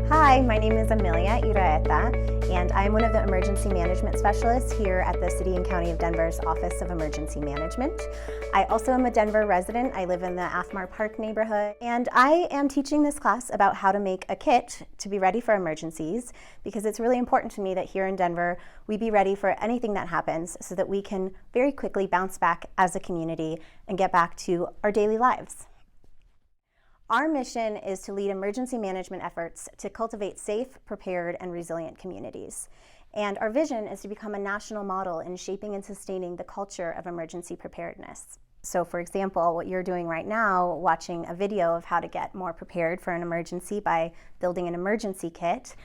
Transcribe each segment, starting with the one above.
Hi, my name is Amelia Iraeta, and I'm one of the emergency management specialists here at the City and County of Denver's Office of Emergency Management. I also am a Denver resident. I live in the Athmar Park neighborhood, and I am teaching this class about how to make a kit to be ready for emergencies, because it's really important to me that here in Denver, we be ready for anything that happens so that we can very quickly bounce back as a community and get back to our daily lives. Our mission is to lead emergency management efforts to cultivate safe, prepared, and resilient communities. And our vision is to become a national model in shaping and sustaining the culture of emergency preparedness. So for example, what you're doing right now, watching a video of how to get more prepared for an emergency by building an emergency kit,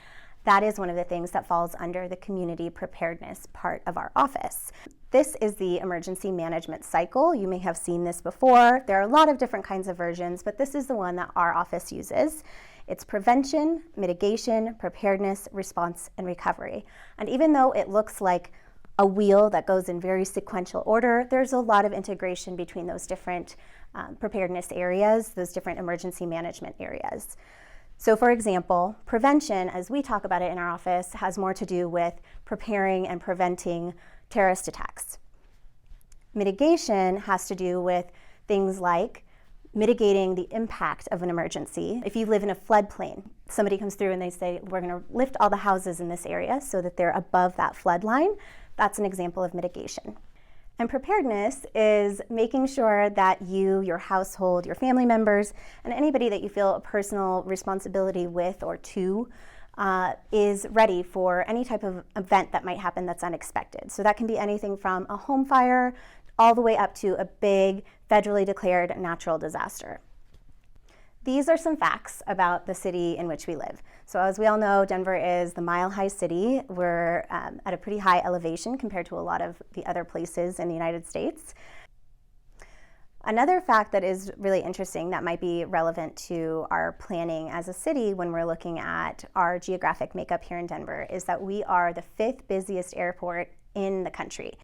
that is one of the things that falls under the community preparedness part of our office. This is the emergency management cycle. You may have seen this before. There are a lot of different kinds of versions, but this is the one that our office uses. It's prevention, mitigation, preparedness, response, and recovery. And even though it looks like a wheel that goes in very sequential order, there's a lot of integration between those different preparedness areas, those different emergency management areas. So for example, prevention, as we talk about it in our office, has more to do with preparing and preventing terrorist attacks. Mitigation has to do with things like mitigating the impact of an emergency. If you live in a floodplain, somebody comes through and they say, we're going to lift all the houses in this area so that they're above that flood line. That's an example of mitigation. And preparedness is making sure that you, your household, your family members, and anybody that you feel a personal responsibility with or to is ready for any type of event that might happen that's unexpected. So that can be anything from a home fire all the way up to a big federally declared natural disaster. These are some facts about the city in which we live. So as we all know, Denver is the mile-high city. We're at a pretty high elevation compared to a lot of the other places in the United States. Another fact that is really interesting that might be relevant to our planning as a city when we're looking at our geographic makeup here in Denver is that we are the 5th busiest airport in the country.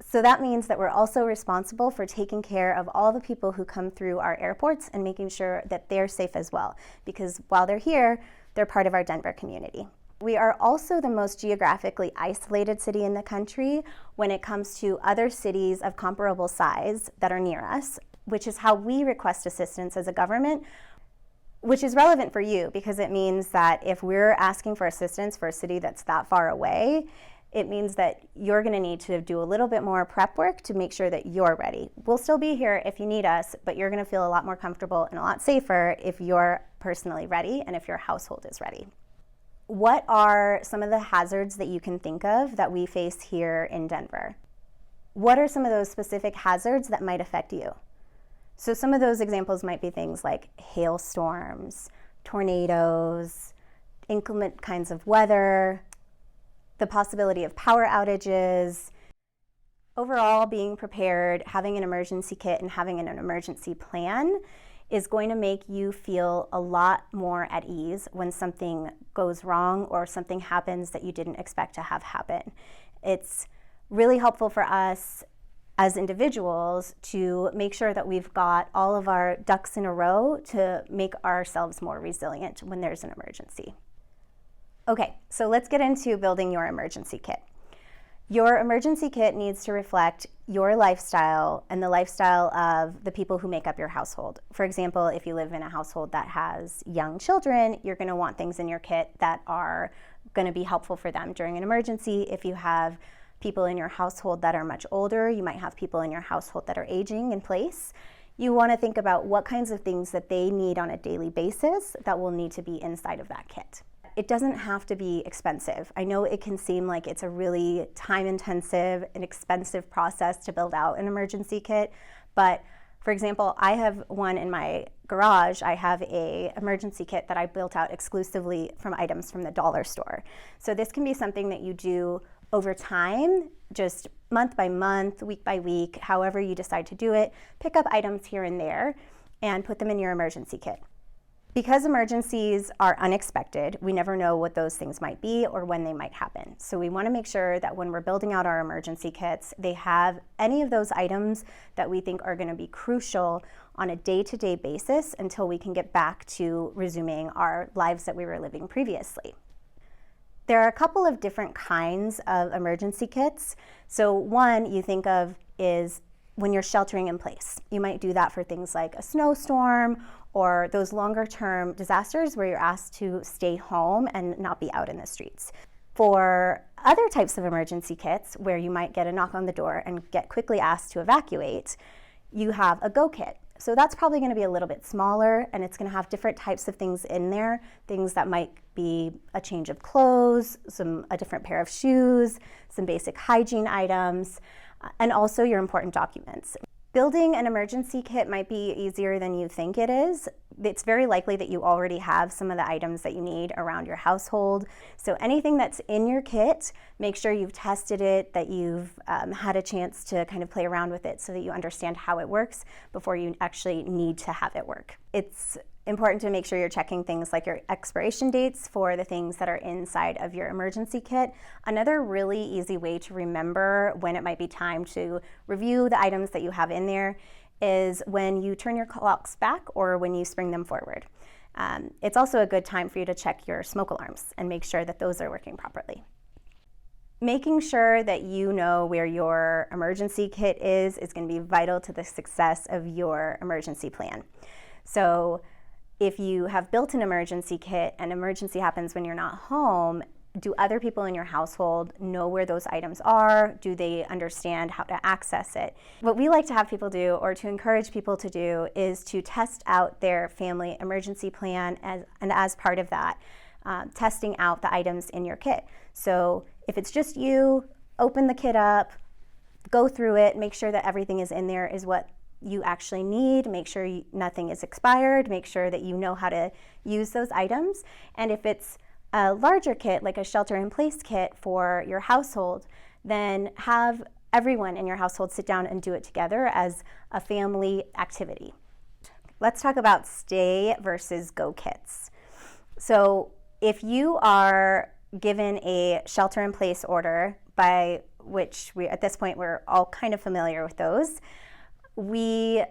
So that means that we're also responsible for taking care of all the people who come through our airports and making sure that they're safe as well, because while they're here, they're part of our Denver community. We are also the most geographically isolated city in the country when it comes to other cities of comparable size that are near us, which is how we request assistance as a government, which is relevant for you because it means that if we're asking for assistance for a city that's that far away, it means that you're going to need to do a little bit more prep work to make sure that you're ready. We'll still be here if you need us, but you're going to feel a lot more comfortable and a lot safer if you're personally ready and if your household is ready. What are some of the hazards that you can think of that we face here in Denver? What are some of those specific hazards that might affect you? So some of those examples might be things like hailstorms, tornadoes, inclement kinds of weather, the possibility of power outages. Overall, being prepared, having an emergency kit, and having an emergency plan is going to make you feel a lot more at ease when something goes wrong or something happens that you didn't expect to have happen. It's really helpful for us as individuals to make sure that we've got all of our ducks in a row to make ourselves more resilient when there's an emergency. Okay, so let's get into building your emergency kit. Your emergency kit needs to reflect your lifestyle and the lifestyle of the people who make up your household. For example, if you live in a household that has young children, you're going to want things in your kit that are going to be helpful for them during an emergency. If you have people in your household that are much older, you might have people in your household that are aging in place. You want to think about what kinds of things that they need on a daily basis that will need to be inside of that kit. It doesn't have to be expensive. I know it can seem like it's a really time-intensive and expensive process to build out an emergency kit, but for example, I have one in my garage. I have an emergency kit that I built out exclusively from items from the dollar store. So this can be something that you do over time, just month by month, week by week, however you decide to do it. Pick up items here and there and put them in your emergency kit. Because emergencies are unexpected, we never know what those things might be or when they might happen. So we want to make sure that when we're building out our emergency kits, they have any of those items that we think are going to be crucial on a day-to-day basis until we can get back to resuming our lives that we were living previously. There are a couple of different kinds of emergency kits. So one you think of is when you're sheltering in place. You might do that for things like a snowstorm or those longer term disasters where you're asked to stay home and not be out in the streets. For other types of emergency kits where you might get a knock on the door and get quickly asked to evacuate, you have a go kit. So that's probably going to be a little bit smaller, and it's going to have different types of things in there, things that might be a change of clothes, a different pair of shoes, some basic hygiene items, and also your important documents. Building an emergency kit might be easier than you think it is. It's very likely that you already have some of the items that you need around your household. So anything that's in your kit, make sure you've tested it, that you've had a chance to kind of play around with it so that you understand how it works before you actually need to have it work. It's important to make sure you're checking things like your expiration dates for the things that are inside of your emergency kit. Another really easy way to remember when it might be time to review the items that you have in there is when you turn your clocks back or when you spring them forward. It's also a good time for you to check your smoke alarms and make sure that those are working properly. Making sure that you know where your emergency kit is going to be vital to the success of your emergency plan. So if you have built an emergency kit and emergency happens when you're not home, do other people in your household know where those items are? Do they understand how to access it? What we like to have people do, or to encourage people to do, is to test out their family emergency plan, and as part of that, testing out the items in your kit. So if it's just you, open the kit up, go through it, make sure that everything is in there is what you actually need, make sure nothing is expired, make sure that you know how to use those items. And if it's a larger kit, like a shelter-in-place kit for your household, then have everyone in your household sit down and do it together as a family activity. Let's talk about stay versus go kits. So if you are given a shelter-in-place order, by which at this point we're all kind of familiar with those, we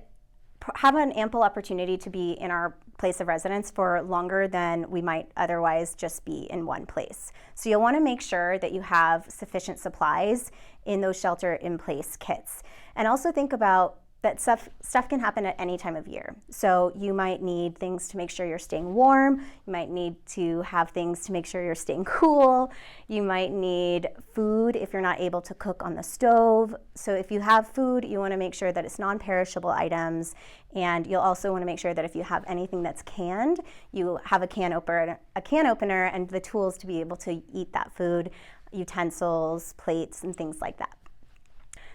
have an ample opportunity to be in our place of residence for longer than we might otherwise just be in one place. So you'll want to make sure that you have sufficient supplies in those shelter-in-place kits. And also think about that stuff can happen at any time of year. So you might need things to make sure you're staying warm. You might need to have things to make sure you're staying cool. You might need food if you're not able to cook on the stove. So if you have food, you want to make sure that it's non-perishable items. And you'll also want to make sure that if you have anything that's canned, you have a can opener and the tools to be able to eat that food, utensils, plates, and things like that.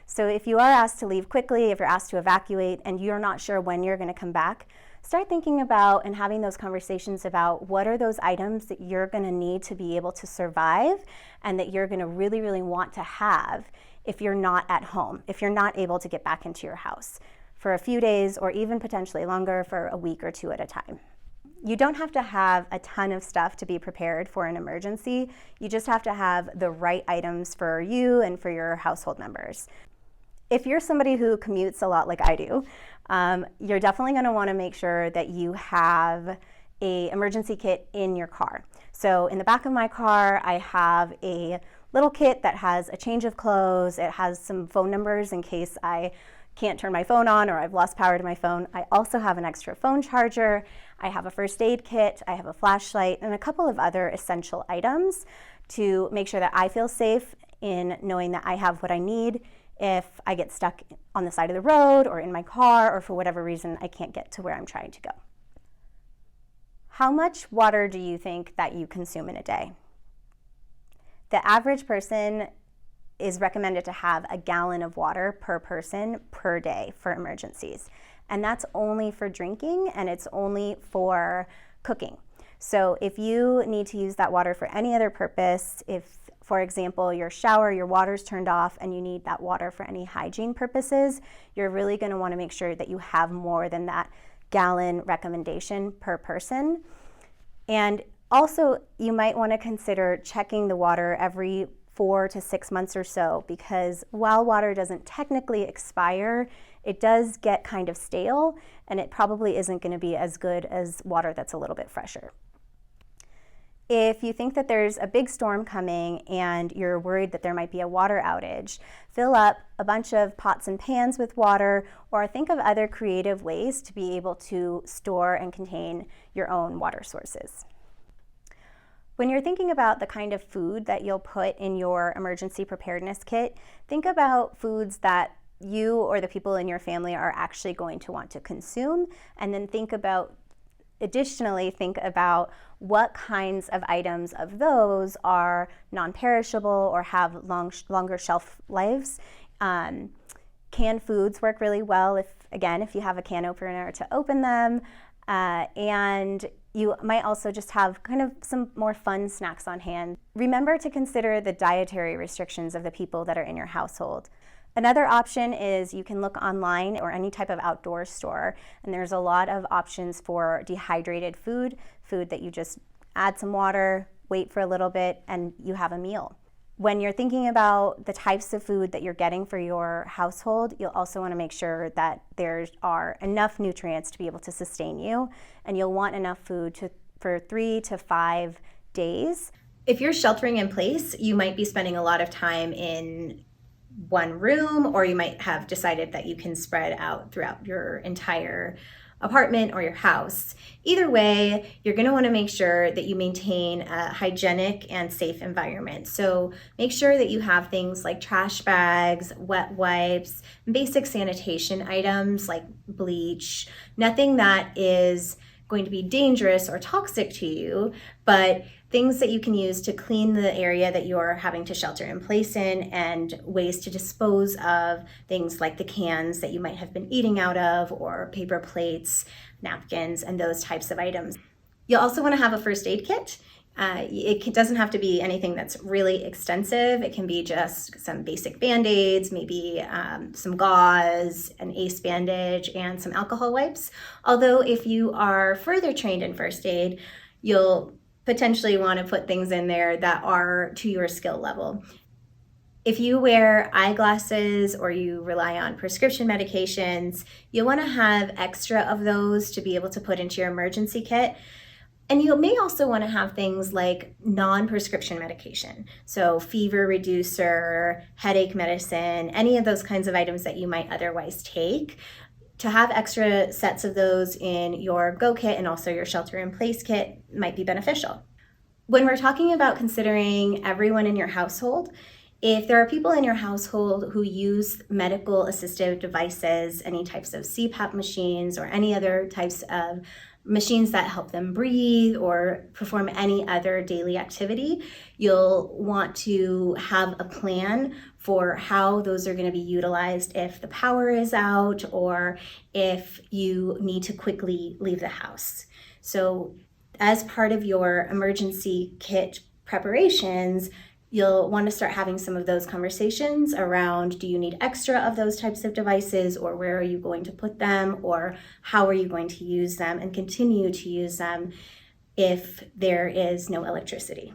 So if you are asked to leave quickly, if you're asked to evacuate, and you're not sure when you're going to come back, start thinking about and having those conversations about what are those items that you're going to need to be able to survive and that you're going to really, really want to have if you're not at home, if you're not able to get back into your house for a few days or even potentially longer, for a week or two at a time. You don't have to have a ton of stuff to be prepared for an emergency. You just have to have the right items for you and for your household members. If you're somebody who commutes a lot like I do, you're definitely going to want to make sure that you have an emergency kit in your car. So in the back of my car, I have a little kit that has a change of clothes. It has some phone numbers in case I can't turn my phone on or I've lost power to my phone. I also have an extra phone charger. I have a first aid kit. I have a flashlight and a couple of other essential items to make sure that I feel safe in knowing that I have what I need if I get stuck on the side of the road or in my car or for whatever reason I can't get to where I'm trying to go. How much water do you think that you consume in a day? The average person is recommended to have a gallon of water per person per day for emergencies. And that's only for drinking and it's only for cooking. So if you need to use that water for any other purpose, if for example, your shower, your water's turned off and you need that water for any hygiene purposes, you're really going to want to make sure that you have more than that gallon recommendation per person. And also, you might want to consider checking the water every 4 to 6 months or so, because while water doesn't technically expire, it does get kind of stale, and it probably isn't going to be as good as water that's a little bit fresher. If you think that there's a big storm coming and you're worried that there might be a water outage, fill up a bunch of pots and pans with water, or think of other creative ways to be able to store and contain your own water sources. When you're thinking about the kind of food that you'll put in your emergency preparedness kit, think about foods that you or the people in your family are actually going to want to consume, and then additionally think about what kinds of items of those are non-perishable or have longer shelf lives. Canned foods work really well if you have a can opener to open them, and you might also just have kind of some more fun snacks on hand. Remember to consider the dietary restrictions of the people that are in your household. Another option is you can look online or any type of outdoor store, and there's a lot of options for dehydrated food that you just add some water, wait for a little bit, and you have a meal. When you're thinking about the types of food that you're getting for your household, you'll also want to make sure that there are enough nutrients to be able to sustain you, and you'll want enough food for 3 to 5 days. If you're sheltering in place, you might be spending a lot of time in one room, or you might have decided that you can spread out throughout your entire apartment or your house. Either way, you're going to want to make sure that you maintain a hygienic and safe environment. So make sure that you have things like trash bags, wet wipes, basic sanitation items like bleach, nothing that is going to be dangerous or toxic to you, but things that you can use to clean the area that you're having to shelter in place in, and ways to dispose of things like the cans that you might have been eating out of, or paper plates, napkins, and those types of items. You'll also want to have a first aid kit. It doesn't have to be anything that's really extensive. It can be just some basic Band-Aids, maybe some gauze, an ACE bandage, and some alcohol wipes. Although if you are further trained in first aid, you'll potentially want to put things in there that are to your skill level. If you wear eyeglasses or you rely on prescription medications, you'll want to have extra of those to be able to put into your emergency kit. And you may also want to have things like non-prescription medication. So fever reducer, headache medicine, any of those kinds of items that you might otherwise take. To have extra sets of those in your Go kit and also your shelter in place kit might be beneficial. When we're talking about considering everyone in your household, if there are people in your household who use medical assistive devices, any types of CPAP machines or any other types of machines that help them breathe or perform any other daily activity, you'll want to have a plan for how those are going to be utilized if the power is out or if you need to quickly leave the house. So as part of your emergency kit preparations, you'll want to start having some of those conversations around, do you need extra of those types of devices, or where are you going to put them, or how are you going to use them and continue to use them if there is no electricity.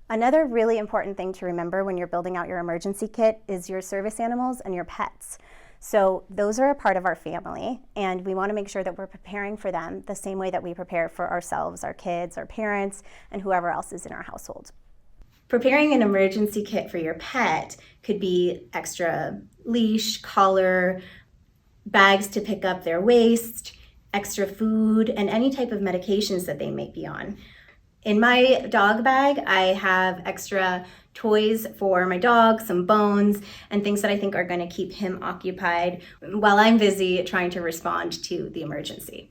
Another really important thing to remember when you're building out your emergency kit is your service animals and your pets. So those are a part of our family, and we want to make sure that we're preparing for them the same way that we prepare for ourselves, our kids, our parents, and whoever else is in our household. Preparing an emergency kit for your pet could be extra leash, collar, bags to pick up their waste, extra food, and any type of medications that they may be on. In my dog bag, I have extra toys for my dog, some bones, and things that I think are going to keep him occupied while I'm busy trying to respond to the emergency.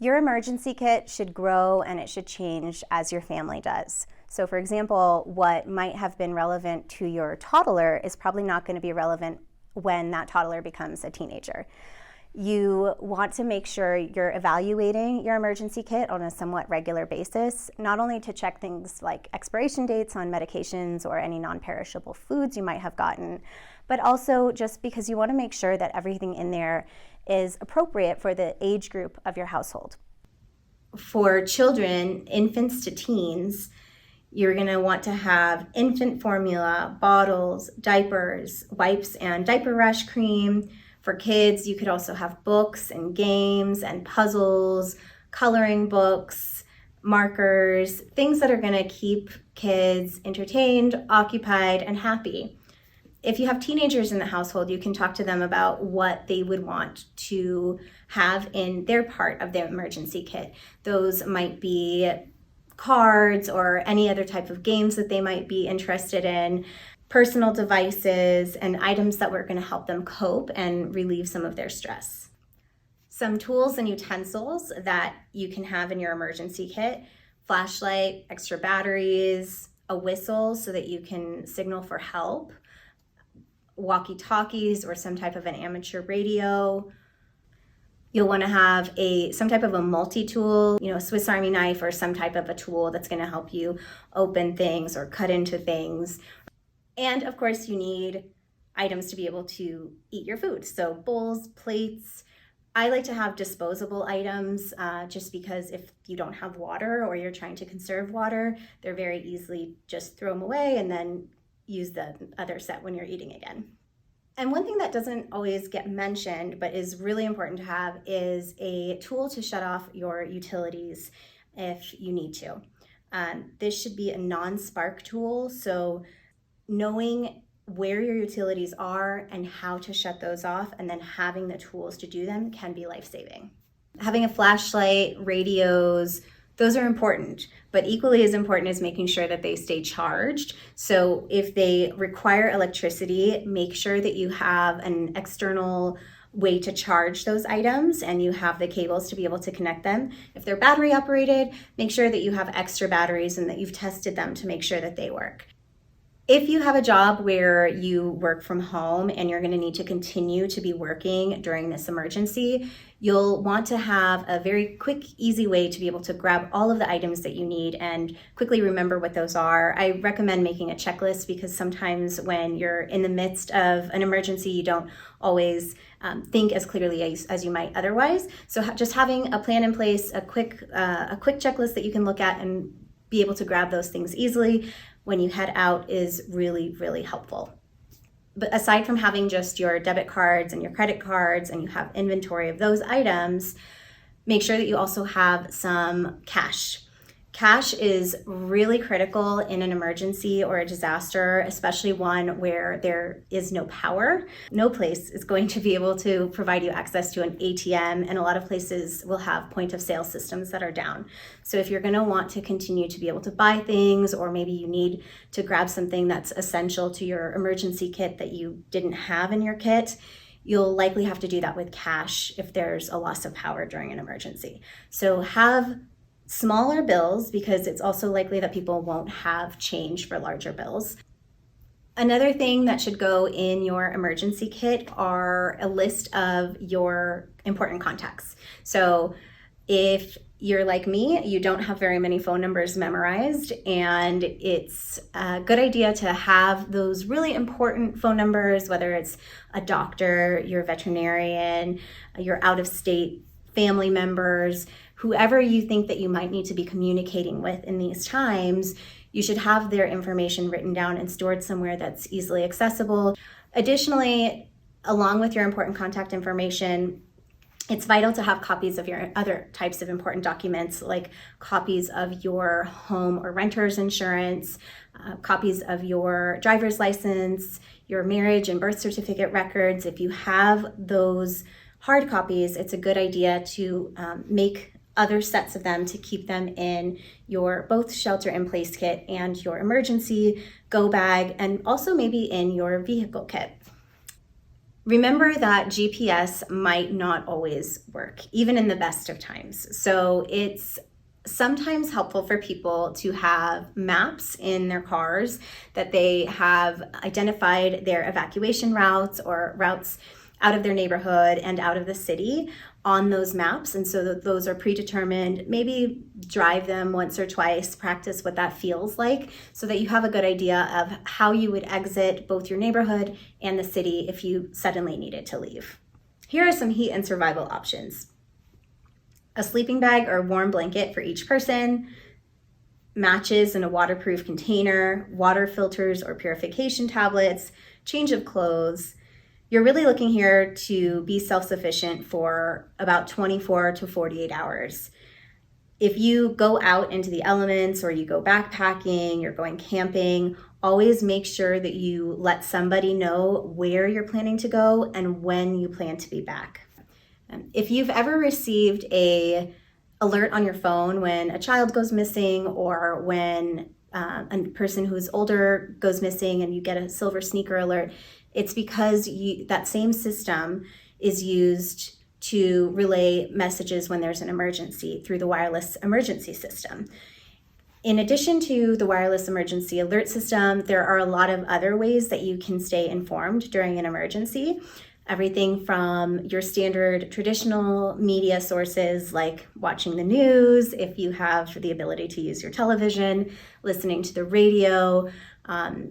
Your emergency kit should grow and it should change as your family does. So for example, what might have been relevant to your toddler is probably not going to be relevant when that toddler becomes a teenager. You want to make sure you're evaluating your emergency kit on a somewhat regular basis, not only to check things like expiration dates on medications or any non-perishable foods you might have gotten, but also just because you want to make sure that everything in there is appropriate for the age group of your household. For children, infants to teens, you're going to want to have infant formula, bottles, diapers, wipes and diaper rash cream. For kids, you could also have books and games and puzzles, coloring books, markers, things that are going to keep kids entertained, occupied, and happy. If you have teenagers in the household, you can talk to them about what they would want to have in their part of their emergency kit. Those might be cards or any other type of games that they might be interested in, personal devices, and items that were going to help them cope and relieve some of their stress. Some tools and utensils that you can have in your emergency kit: flashlight, extra batteries, a whistle so that you can signal for help, walkie-talkies or some type of an amateur radio. You'll want to have some type of a multi-tool, a Swiss Army knife or some type of a tool that's going to help you open things or cut into things. And of course, you need items to be able to eat your food. So bowls, plates. I like to have disposable items just because if you don't have water or you're trying to conserve water, they're very easily just throw them away and then use the other set when you're eating again. And one thing that doesn't always get mentioned, but is really important to have, is a tool to shut off your utilities if you need to. This should be a non-spark tool, so knowing where your utilities are and how to shut those off and then having the tools to do them can be life-saving. Having a flashlight, radios, those are important, but equally as important is making sure that they stay charged. So if they require electricity, make sure that you have an external way to charge those items and you have the cables to be able to connect them. If they're battery operated, make sure that you have extra batteries and that you've tested them to make sure that they work. If you have a job where you work from home and you're going to need to continue to be working during this emergency, you'll want to have a very quick, easy way to be able to grab all of the items that you need and quickly remember what those are. I recommend making a checklist because sometimes when you're in the midst of an emergency, you don't always think as clearly as you might otherwise. So just having a plan in place, a quick checklist that you can look at and be able to grab those things easily when you head out is really, really helpful. But aside from having just your debit cards and your credit cards and you have inventory of those items, make sure that you also have some cash. Cash is really critical in an emergency or a disaster, especially one where there is no power. No place is going to be able to provide you access to an ATM, and a lot of places will have point of sale systems that are down. So if you're going to want to continue to be able to buy things, or maybe you need to grab something that's essential to your emergency kit that you didn't have in your kit, you'll likely have to do that with cash if there's a loss of power during an emergency. So have smaller bills because it's also likely that people won't have change for larger bills. Another thing that should go in your emergency kit are a list of your important contacts. So if you're like me, you don't have very many phone numbers memorized, and it's a good idea to have those really important phone numbers, whether it's a doctor, your veterinarian, your out-of-state family members, whoever you think that you might need to be communicating with in these times. You should have their information written down and stored somewhere that's easily accessible. Additionally, along with your important contact information, it's vital to have copies of your other types of important documents, like copies of your home or renter's insurance, copies of your driver's license, your marriage and birth certificate records. If you have those hard copies, it's a good idea to make other sets of them to keep them in your both shelter-in-place kit and your emergency go bag, and also maybe in your vehicle kit. Remember that GPS might not always work, even in the best of times. So it's sometimes helpful for people to have maps in their cars that they have identified their evacuation routes or routes out of their neighborhood and out of the city on those maps. And so those are predetermined. Maybe drive them once or twice, practice what that feels like so that you have a good idea of how you would exit both your neighborhood and the city if you suddenly needed to leave. Here are some heat and survival options. A sleeping bag or warm blanket for each person, matches in a waterproof container, water filters or purification tablets, change of clothes. You're really looking here to be self-sufficient for about 24 to 48 hours. If you go out into the elements or you go backpacking, you're going camping, always make sure that you let somebody know where you're planning to go and when you plan to be back. If you've ever received an alert on your phone when a child goes missing or when a person who's older goes missing and you get a silver sneaker alert, it's because that same system is used to relay messages when there's an emergency through the wireless emergency system. In addition to the wireless emergency alert system, there are a lot of other ways that you can stay informed during an emergency. Everything from your standard traditional media sources like watching the news, if you have the ability to use your television, listening to the radio,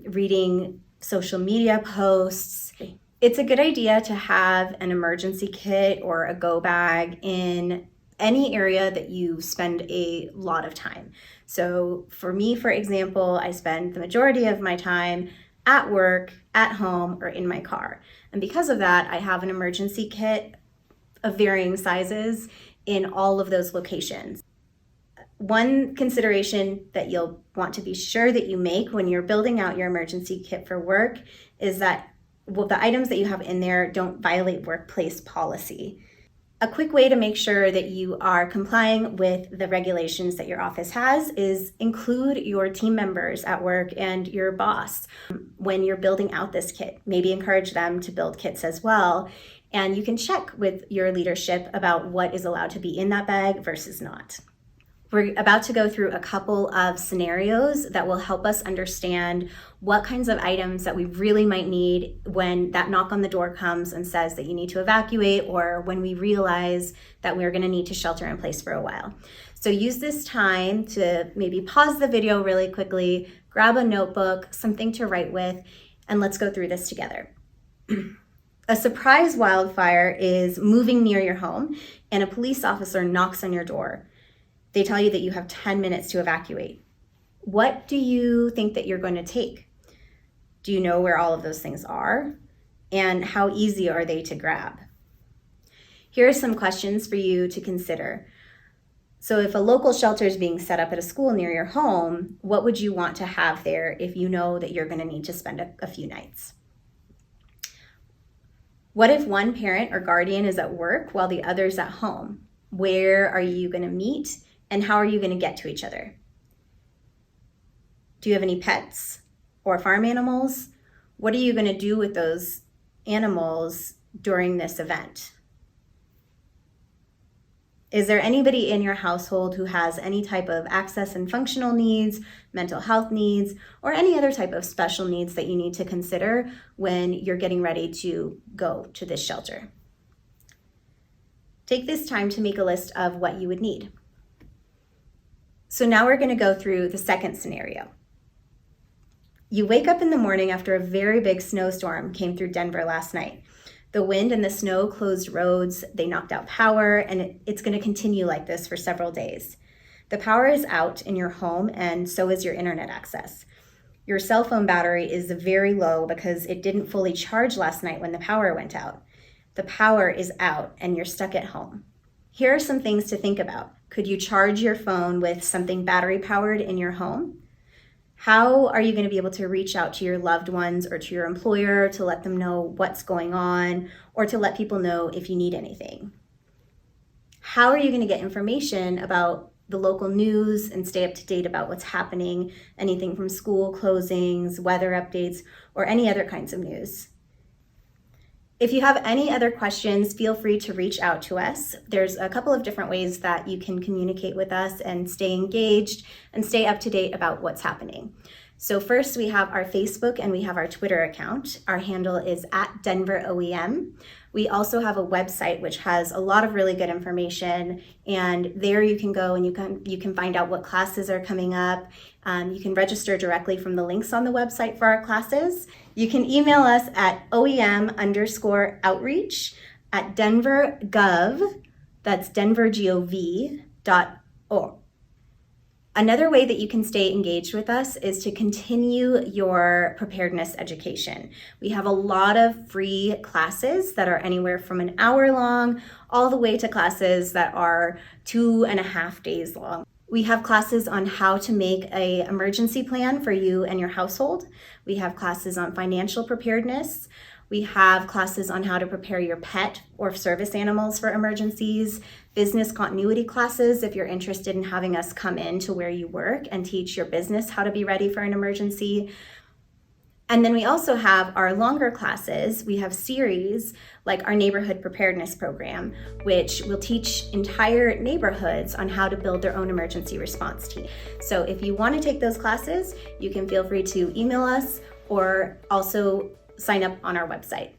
reading social media posts. It's a good idea to have an emergency kit or a go bag in any area that you spend a lot of time. So for me, for example, I spend the majority of my time at work, at home, or in my car. And because of that, I have an emergency kit of varying sizes in all of those locations. One consideration that you'll want to be sure that you make when you're building out your emergency kit for work is that the items that you have in there don't violate workplace policy. A quick way to make sure that you are complying with the regulations that your office has is include your team members at work and your boss when you're building out this kit. Maybe encourage them to build kits as well. And you can check with your leadership about what is allowed to be in that bag versus not. We're about to go through a couple of scenarios that will help us understand what kinds of items that we really might need when that knock on the door comes and says that you need to evacuate, or when we realize that we're going to need to shelter in place for a while. So use this time to maybe pause the video really quickly, grab a notebook, something to write with, and let's go through this together. A surprise wildfire is moving near your home and a police officer knocks on your door. They tell you that you have 10 minutes to evacuate. What do you think that you're going to take? Do you know where all of those things are? And how easy are they to grab? Here are some questions for you to consider. So if a local shelter is being set up at a school near your home, what would you want to have there if you know that you're going to need to spend a few nights? What if one parent or guardian is at work while the other's at home? Where are you going to meet? And how are you going to get to each other? Do you have any pets or farm animals? What are you going to do with those animals during this event? Is there anybody in your household who has any type of access and functional needs, mental health needs, or any other type of special needs that you need to consider when you're getting ready to go to this shelter? Take this time to make a list of what you would need. So now we're going to go through the second scenario. You wake up in the morning after a very big snowstorm came through Denver last night. The wind and the snow closed roads, they knocked out power, and it's going to continue like this for several days. The power is out in your home, and so is your internet access. Your cell phone battery is very low because it didn't fully charge last night when the power went out. The power is out and you're stuck at home. Here are some things to think about. Could you charge your phone with something battery powered in your home? How are you going to be able to reach out to your loved ones or to your employer to let them know what's going on, or to let people know if you need anything? How are you going to get information about the local news and stay up to date about what's happening, anything from school closings, weather updates, or any other kinds of news? If you have any other questions, feel free to reach out to us. There's a couple of different ways that you can communicate with us and stay engaged and stay up to date about what's happening. So first, we have our Facebook and we have our Twitter account. Our handle is @DenverOEM. We also have a website which has a lot of really good information, and there you can go and you can find out what classes are coming up. You can register directly from the links on the website for our classes. You can email us at OEM_outreach at denvergov, that's denvergov.org. Another way that you can stay engaged with us is to continue your preparedness education. We have a lot of free classes that are anywhere from an hour long, all the way to classes that are 2.5 days long. We have classes on how to make an emergency plan for you and your household. We have classes on financial preparedness. We have classes on how to prepare your pet or service animals for emergencies, business continuity classes if you're interested in having us come in to where you work and teach your business how to be ready for an emergency. And then we also have our longer classes. We have series like our neighborhood preparedness program, which will teach entire neighborhoods on how to build their own emergency response team. So if you want to take those classes, you can feel free to email us or also sign up on our website.